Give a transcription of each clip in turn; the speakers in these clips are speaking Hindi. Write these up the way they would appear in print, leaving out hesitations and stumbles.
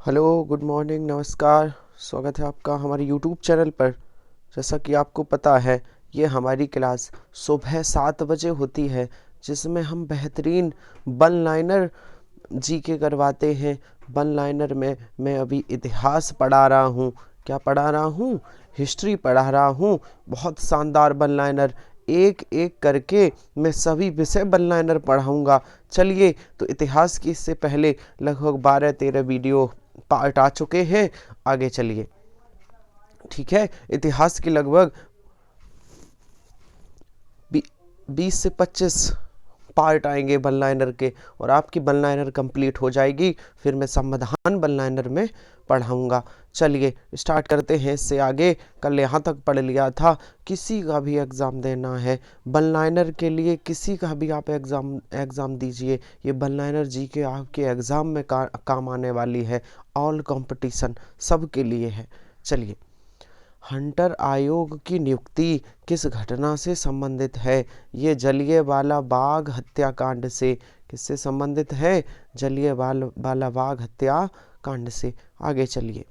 हेलो, गुड मॉर्निंग, नमस्कार। स्वागत है आपका हमारे यूट्यूब चैनल पर। जैसा कि आपको पता है, ये हमारी क्लास सुबह 7 बजे होती है, जिसमें हम बेहतरीन वन लाइनर जीके करवाते हैं। वन लाइनर में मैं अभी इतिहास पढ़ा रहा हूँ। क्या पढ़ा रहा हूँ? हिस्ट्री पढ़ा रहा हूँ। बहुत शानदार वन लाइनर, एक एक करके मैं सभी विषय वन लाइनर पढ़ाऊँगा। चलिए, तो इतिहास की इससे पहले लगभग 12-13 वीडियो पार्ट आ चुके हैं। आगे चलिए, ठीक है। इतिहास की लगभग 20 से 25 पार्ट आएंगे वन लाइनर के, और आपकी वन लाइनर कंप्लीट हो जाएगी। फिर मैं संविधान वन लाइनर में पढ़ाऊंगा। चलिए स्टार्ट करते हैं इससे आगे। कल यहाँ तक पढ़ लिया था। किसी का भी एग्ज़ाम देना है वन लाइनर के लिए, किसी का भी आप एग्ज़ाम दीजिए, ये वन लाइनर जी के आपके एग्ज़ाम में काम आने वाली है। ऑल कंपटीशन सब के लिए है। चलिए, हंटर आयोग की नियुक्ति किस घटना से संबंधित है? ये जलियांवाला बाग हत्याकांड से। किससे संबंधित है? जलियांवाला बाग हत्याकांड से। आगे चलिए,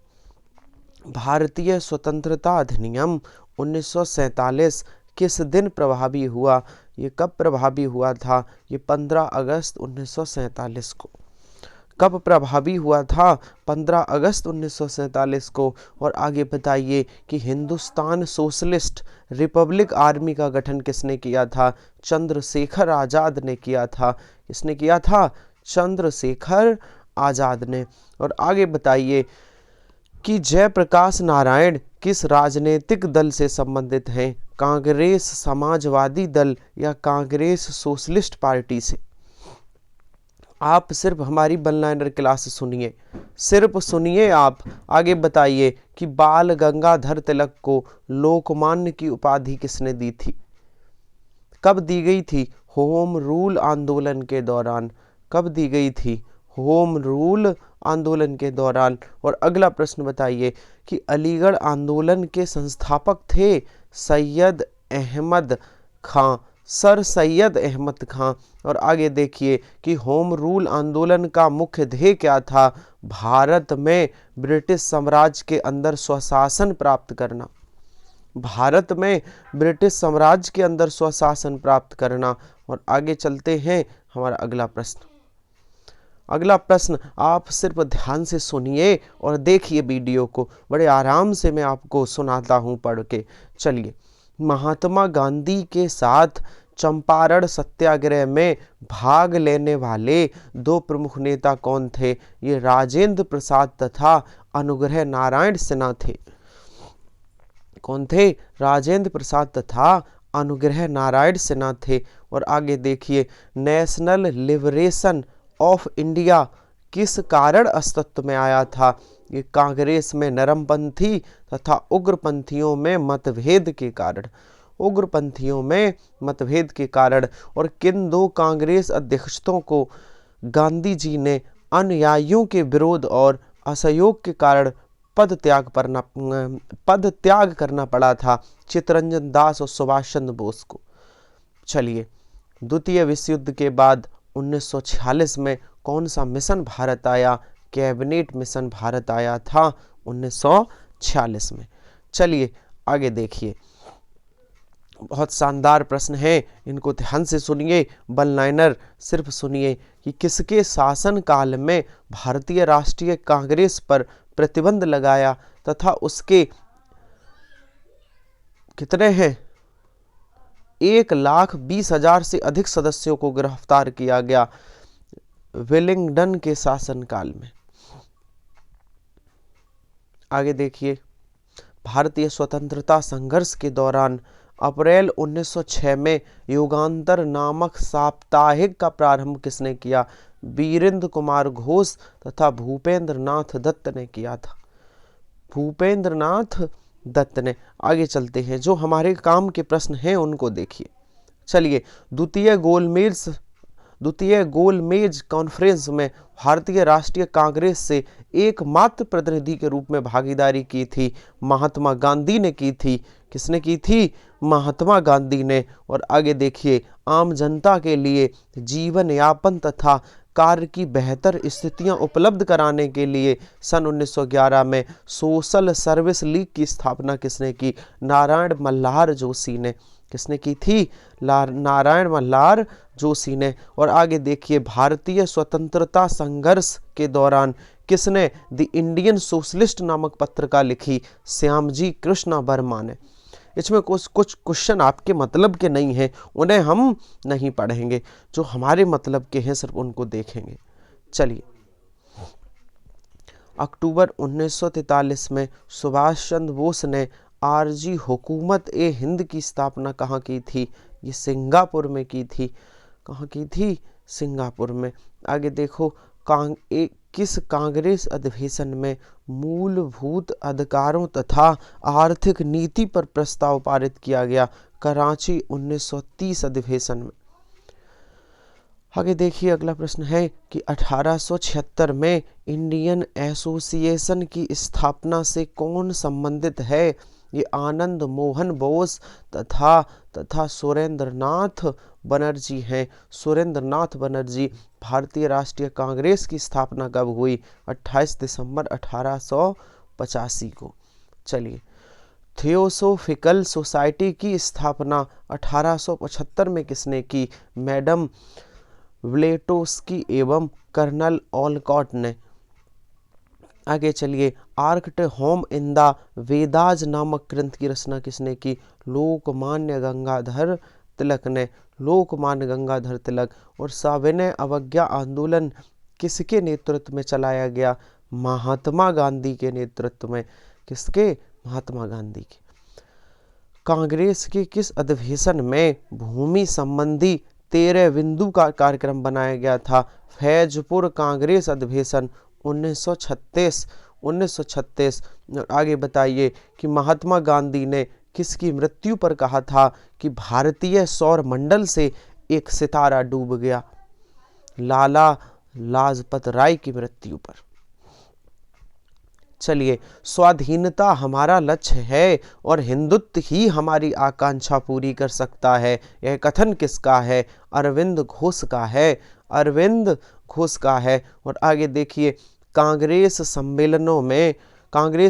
भारतीय स्वतंत्रता अधिनियम 1947 किस दिन प्रभावी हुआ? ये कब प्रभावी हुआ था? ये 15 अगस्त 1947 को। कब प्रभावी हुआ था? 15 अगस्त 1947 को। और आगे बताइए कि हिंदुस्तान सोशलिस्ट रिपब्लिक आर्मी का गठन किसने किया था? चंद्रशेखर आज़ाद ने किया था। किसने किया था? चंद्रशेखर आज़ाद ने। और आगे बताइए कि जयप्रकाश नारायण किस राजनीतिक दल से संबंधित हैं? कांग्रेस, समाजवादी दल या कांग्रेस सोशलिस्ट पार्टी से? आप सिर्फ हमारी वन लाइनर क्लास सुनिए, सिर्फ सुनिए आप। आगे बताइए कि बाल गंगाधर तिलक को लोकमान्य की उपाधि किसने दी थी? कब दी गई थी? होम रूल आंदोलन के दौरान। कब दी गई थी? होम रूल आंदोलन के दौरान। और अगला प्रश्न बताइए कि अलीगढ़ आंदोलन के संस्थापक थे सैयद अहमद खां, सर सैयद अहमद खां। और आगे देखिए कि होम रूल आंदोलन का मुख्य ध्येय क्या था? भारत में ब्रिटिश साम्राज्य के अंदर स्वशासन प्राप्त करना। भारत में ब्रिटिश साम्राज्य के अंदर स्वशासन प्राप्त करना। और आगे चलते हैं, हमारा अगला प्रश्न। अगला प्रश्न आप सिर्फ ध्यान से सुनिए और देखिए वीडियो को, बड़े आराम से मैं आपको सुनाता हूँ पढ़ के। चलिए, महात्मा गांधी के साथ चंपारण सत्याग्रह में भाग लेने वाले दो प्रमुख नेता कौन थे? ये राजेंद्र प्रसाद तथा अनुग्रह नारायण सिन्हा थे। कौन थे? राजेंद्र प्रसाद तथा अनुग्रह नारायण सिन्हा थे। और आगे देखिए, नेशनल लिबरेशन ऑफ इंडिया किस कारण अस्तित्व में आया था? ये कांग्रेस में नरमपंथी तथा उग्रपंथियों में मतभेद के कारण। उग्रपंथियों में मतभेद के कारण। और किन दो कांग्रेस अध्यक्षों को गांधी जी ने अनुयायियों के विरोध और असहयोग के कारण पद त्याग करना पड़ा था? चित्तरंजन दास और सुभाष चंद्र बोस को। चलिए, द्वितीय विश्व युद्ध के बाद 1946 में कौन सा मिशन भारत आया? कैबिनेट मिशन भारत आया था 1946 में। चलिए आगे देखिए, बहुत शानदार प्रश्न है, इनको ध्यान से सुनिए। वन लाइनर सिर्फ सुनिए कि किसके शासन काल में भारतीय राष्ट्रीय कांग्रेस पर प्रतिबंध लगाया तथा उसके कितने हैं 1,20,000 से अधिक सदस्यों को गिरफ्तार किया गया? वेलिंगटन के शासनकाल में। आगे देखिए, भारतीय स्वतंत्रता संघर्ष के दौरान अप्रैल 1906 में युगांतर नामक साप्ताहिक का प्रारंभ किसने किया? वीरेंद्र कुमार घोष तथा भूपेंद्र नाथ दत्त ने किया था। भूपेंद्र नाथ दत्त ने। आगे चलते हैं, जो हमारे काम के प्रश्न हैं उनको देखिए। चलिए, द्वितीय गोलमेज कॉन्फ्रेंस में भारतीय राष्ट्रीय कांग्रेस से एकमात्र प्रतिनिधि के रूप में भागीदारी की थी महात्मा गांधी ने की थी। किसने की थी? महात्मा गांधी ने। और आगे देखिए, आम जनता के लिए जीवन यापन तथा कार्य की बेहतर स्थितियां उपलब्ध कराने के लिए सन 1911 में सोशल सर्विस लीग की स्थापना किसने की? नारायण मल्हार जोशी ने। किसने की थी? नारायण मल्हार जोशी ने। और आगे देखिए, भारतीय स्वतंत्रता संघर्ष के दौरान किसने द इंडियन सोशलिस्ट नामक पत्रिका लिखी? श्यामजी कृष्ण वर्मा ने। इसमें कुछ क्वेश्चन आपके मतलब के नहीं हैं, उन्हें हम नहीं पढ़ेंगे, जो हमारे मतलब के हैं सिर्फ उनको देखेंगे। चलिए, अक्टूबर 1943 में सुभाष चंद्र बोस ने आरजी हुकूमत ए हिंद की स्थापना कहाँ की थी? ये सिंगापुर में की थी। कहाँ की थी? सिंगापुर में। आगे देखो, किस कांग्रेस अधिवेशन में मूलभूत अधिकारों तथा आर्थिक नीति पर प्रस्ताव पारित किया गया? कराची 1930 अधिवेशन में। आगे देखिए, अगला प्रश्न है कि 1876 में इंडियन एसोसिएशन की स्थापना से कौन संबंधित है? ये आनंद मोहन बोस तथा सुरेंद्रनाथ बनर्जी हैं। सुरेंद्रनाथ बनर्जी। भारतीय राष्ट्रीय कांग्रेस की स्थापना कब हुई? 28 दिसंबर 1885 को। चलिए, थियोसोफिकल सोसाइटी की स्थापना 1875 में किसने की? मैडम ब्लेटोस्की एवं कर्नल ओलकॉट ने। आगे चलिए, आर्क्ट होम इन द वेदाज नामक ग्रंथ की रचना किसने की? लोकमान्य गंगाधर तिलक ने। लोकमान्य गंगाधर तिलक। और सविनय अवज्ञा आंदोलन किसके नेतृत्व में चलाया गया? महात्मा गांधी के नेतृत्व में। किसके? महात्मा गांधी के। कांग्रेस के किस अधिवेशन में भूमि संबंधी 13 बिंदु का कार्यक्रम बनाया गया था? फैजपुर कांग्रेस अधिवेशन 1936। आगे बताइए कि महात्मा गांधी ने किसकी मृत्यु पर कहा था कि भारतीय सौर मंडल से एक सितारा डूब गया? लाला लाजपत राय की मृत्यु पर। चलिए, स्वाधीनता हमारा लक्ष्य है और हिंदुत्व ही हमारी आकांक्षा पूरी कर सकता है, यह कथन किसका है? अरविंद घोष का है। अरविंद घोष का है। और आगे देखिए, कांग्रेस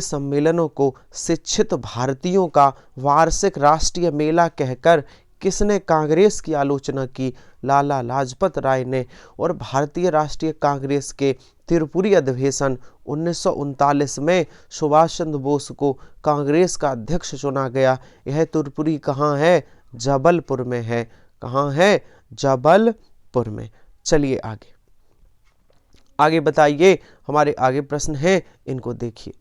सम्मेलनों को शिक्षित भारतीयों का वार्षिक राष्ट्रीय मेला कहकर किसने कांग्रेस की आलोचना की? लाला लाजपत राय ने। और भारतीय राष्ट्रीय कांग्रेस के त्रिपुरी अधिवेशन 1939 में सुभाष चंद्र बोस को कांग्रेस का अध्यक्ष चुना गया। यह त्रिपुरी कहाँ है? जबलपुर में है। कहाँ है? जबलपुर में। चलिए आगे बताइए, हमारे आगे प्रश्न हैं, इनको देखिए।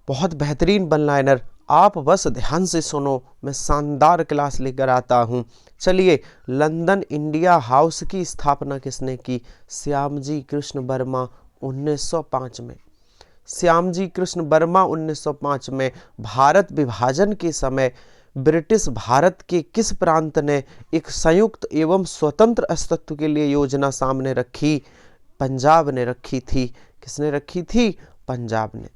बहुत बेहतरीन वन लाइनर, आप बस ध्यान से सुनो, मैं शानदार क्लास लेकर आता हूँ। चलिए, लंदन इंडिया हाउस की स्थापना किसने की? श्यामजी कृष्ण वर्मा 1905 में। श्यामजी कृष्ण वर्मा 1905 में। भारत विभाजन के समय ब्रिटिश भारत के किस प्रांत ने एक संयुक्त एवं स्वतंत्र अस्तित्व के लिए योजना सामने रखी? पंजाब ने रखी थी। किसने रखी थी? पंजाब ने।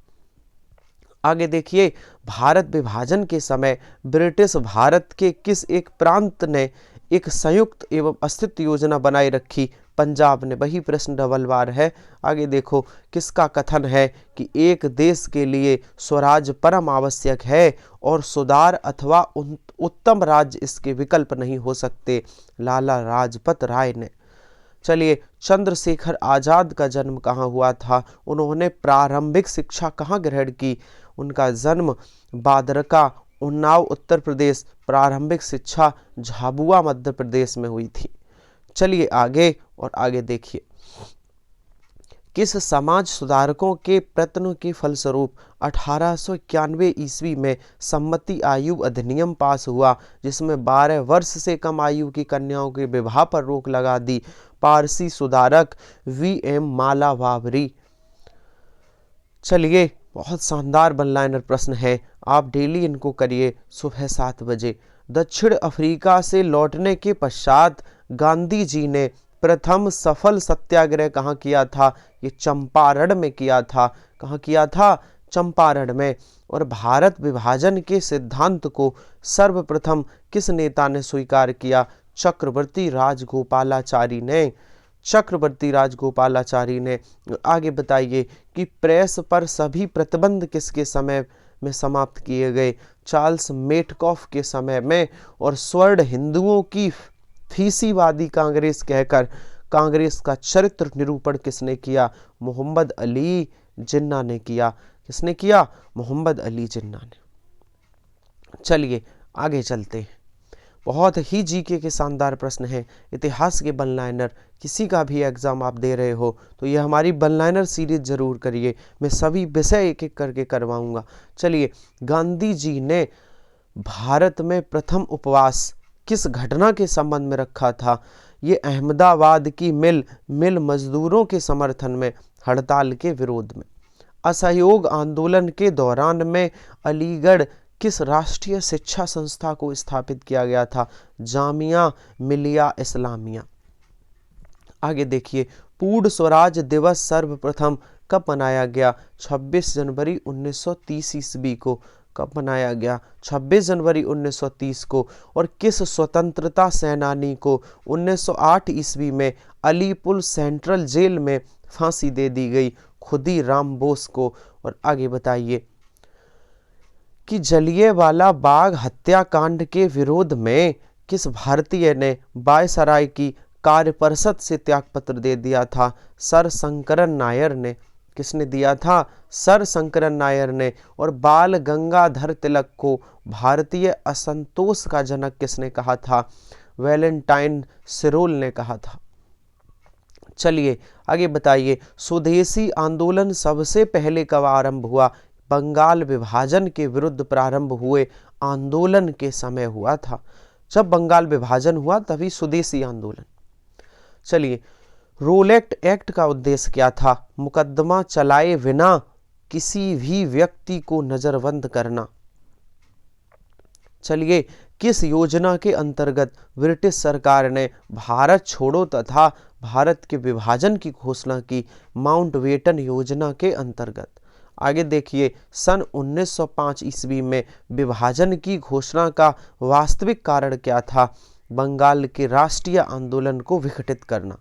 आगे देखिए, भारत विभाजन के समय ब्रिटिश भारत के किस एक प्रांत ने एक संयुक्त एवं अस्तित्व योजना बनाई रखी? पंजाब ने। वही प्रश्न डबल बार है। आगे देखो, किसका कथन है कि एक देश के लिए स्वराज परम आवश्यक है और सुधार अथवा उत्तम राज्य इसके विकल्प नहीं हो सकते? लाला लाजपत राय ने। चलिए, चंद्रशेखर आजाद का जन्म कहाँ हुआ था? उन्होंने प्रारंभिक शिक्षा कहाँ ग्रहण की? उनका जन्म बादरका, उन्नाव, उत्तर प्रदेश। प्रारंभिक शिक्षा झाबुआ, मध्य प्रदेश में हुई थी। चलिए आगे देखिए, किस समाज सुधारकों के प्रयत्नों के फलस्वरूप 1891 ईस्वी में सम्मति आयु अधिनियम पास हुआ, जिसमें 12 वर्ष से कम आयु की कन्याओं के विवाह पर रोक लगा दी? पारसी सुधारक VM माला बाबरी। चलिए, बहुत शानदार वन लाइनर प्रश्न है, आप डेली इनको करिए सुबह 7 बजे। दक्षिण अफ्रीका से लौटने के पश्चात गांधी जी ने प्रथम सफल सत्याग्रह कहाँ किया था? ये चंपारण में किया था। कहाँ किया था? चंपारण में। और भारत विभाजन के सिद्धांत को सर्वप्रथम किस नेता ने स्वीकार किया? चक्रवर्ती राजगोपालाचारी ने। चक्रवर्ती राजगोपालाचारी ने। आगे बताइए कि प्रेस पर सभी प्रतिबंध किसके समय में समाप्त किए गए? चार्ल्स मेटकॉफ के समय में। और स्वर्ण हिंदुओं की फीसीवादी कांग्रेस कहकर कांग्रेस का चरित्र निरूपण किसने किया? मोहम्मद अली जिन्ना ने किया। किसने किया? मोहम्मद अली जिन्ना ने। चलिए आगे चलते हैं। बहुत ही जीके के शानदार प्रश्न हैं, इतिहास के वन लाइनर। किसी का भी एग्जाम आप दे रहे हो तो ये हमारी वन लाइनर सीरीज जरूर करिए, मैं सभी विषय एक एक करके करवाऊंगा। चलिए, गांधी जी ने भारत में प्रथम उपवास किस घटना के संबंध में रखा था? ये अहमदाबाद की मिल मजदूरों के समर्थन में हड़ताल के विरोध में। असहयोग आंदोलन के दौरान में अलीगढ़ किस राष्ट्रीय शिक्षा संस्था को स्थापित किया गया था? जामिया मिलिया इस्लामिया। आगे देखिए, पूर्ण स्वराज दिवस सर्वप्रथम कब मनाया गया? 26 जनवरी 1930 ईस्वी को। कब मनाया गया? 26 जनवरी 1930 को। और किस स्वतंत्रता सेनानी को 1908 ईस्वी में अलीपुर सेंट्रल जेल में फांसी दे दी गई? खुदीराम बोस को। और आगे बताइए कि जलियांवाला बाग हत्याकांड के विरोध में किस भारतीय ने वायसराय की कार्यपरिषद से त्यागपत्र दे दिया था? सर शंकरन नायर ने। किसने दिया था? सर शंकरन नायर ने। और बाल गंगाधर तिलक को भारतीय असंतोष का जनक किसने कहा था? वैलेंटाइन सिरोल ने कहा था। चलिए आगे बताइए, स्वदेशी आंदोलन सबसे पहले कब आरंभ हुआ? बंगाल विभाजन के विरुद्ध प्रारंभ हुए आंदोलन के समय हुआ था। जब बंगाल विभाजन हुआ तभी स्वदेशी आंदोलन। चलिए, रोलेट एक्ट का उद्देश्य क्या था? मुकदमा चलाए बिना किसी भी व्यक्ति को नजरबंद करना। चलिए, किस योजना के अंतर्गत ब्रिटिश सरकार ने भारत छोड़ो तथा भारत के विभाजन की घोषणा की? माउंटबेटन योजना के अंतर्गत। आगे देखिए, सन 1905 ईस्वी में विभाजन की घोषणा का वास्तविक कारण क्या था? बंगाल के राष्ट्रीय आंदोलन को विघटित करना।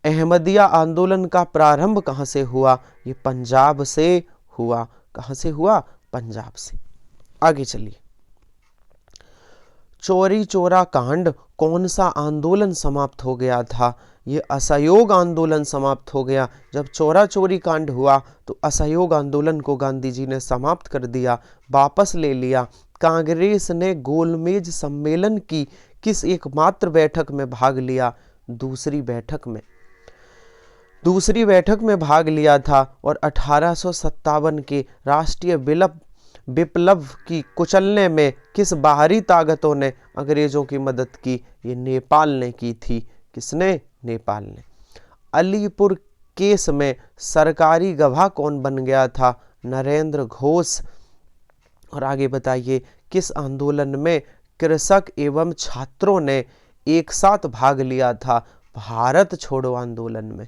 अहमदिया आंदोलन का प्रारंभ कहां से हुआ? ये पंजाब से हुआ। कहां से हुआ? पंजाब से। आगे चलिए, चौरी चौरा कांड कौन सा आंदोलन समाप्त हो गया था? ये असहयोग आंदोलन समाप्त हो गया। जब चौरा चौरी कांड हुआ तो असहयोग आंदोलन को गांधी जी ने समाप्त कर दिया, वापस ले लिया। कांग्रेस ने गोलमेज सम्मेलन की किस एकमात्र बैठक में भाग लिया? दूसरी बैठक में भाग लिया था। और 1857 के राष्ट्रीय विप्लव की कुचलने में किस बाहरी ताकतों ने अंग्रेजों की मदद की? ये नेपाल ने की थी। किसने? नेपाल ने। अलीपुर केस में सरकारी गवाह कौन बन गया था? नरेंद्र घोष। और आगे बताइए, किस आंदोलन में कृषक एवं छात्रों ने एक साथ भाग लिया था? भारत छोड़ो आंदोलन में।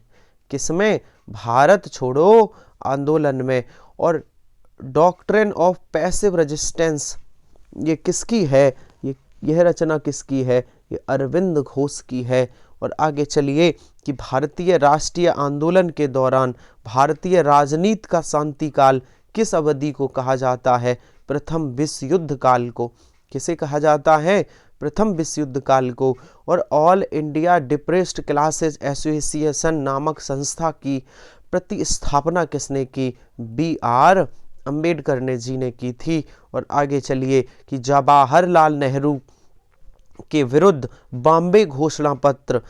किसमें? भारत छोड़ो आंदोलन में। और डॉक्ट्रिन ऑफ पैसिव रेजिस्टेंस ये किसकी है? यह रचना किसकी है? ये अरविंद घोष की है। और आगे चलिए कि भारतीय राष्ट्रीय आंदोलन के दौरान भारतीय राजनीति का शांतिकाल किस अवधि को कहा जाता है? प्रथम विश्व युद्ध काल को। किसे कहा जाता है? प्रथम विश्व युद्ध काल को। और all India depressed classes association नामक संस्था की प्रतिस्थापना किसने की? BR अंबेडकर ने जी ने की थी। और आगे चलिए कि जवाहरलाल नेहरू के विरुद्ध बॉम्बे घोषणा पत्र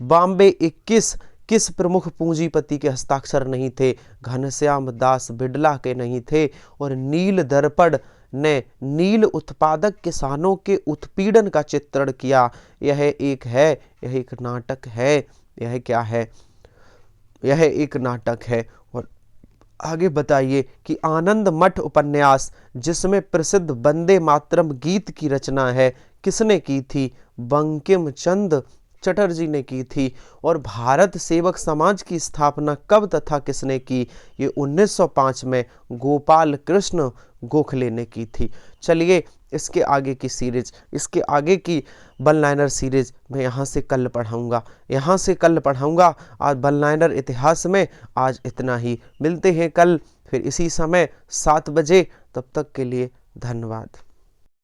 बॉम्बे 21 किस प्रमुख पूंजीपति के हस्ताक्षर नहीं थे? घनश्याम दास बिड़ला के नहीं थे। और नील दर्पण ने नील उत्पादक किसानों के उत्पीड़न का चित्रण किया। यह एक नाटक है। यह क्या है? यह एक नाटक है। और आगे बताइए कि आनंद मठ उपन्यास जिसमें प्रसिद्ध वंदे मातरम गीत की रचना है किसने की थी? बंकिम चंद्र चटर्जी ने की थी। और भारत सेवक समाज की स्थापना कब तथा किसने की? ये 1905 में गोपाल कृष्ण गोखले ने की थी। चलिए इसके आगे की सीरीज, इसके आगे की वन लाइनर सीरीज मैं यहाँ से कल पढ़ाऊँगा। आज वन लाइनर इतिहास में आज इतना ही। मिलते हैं कल फिर इसी समय 7 बजे। तब तक के लिए धन्यवाद।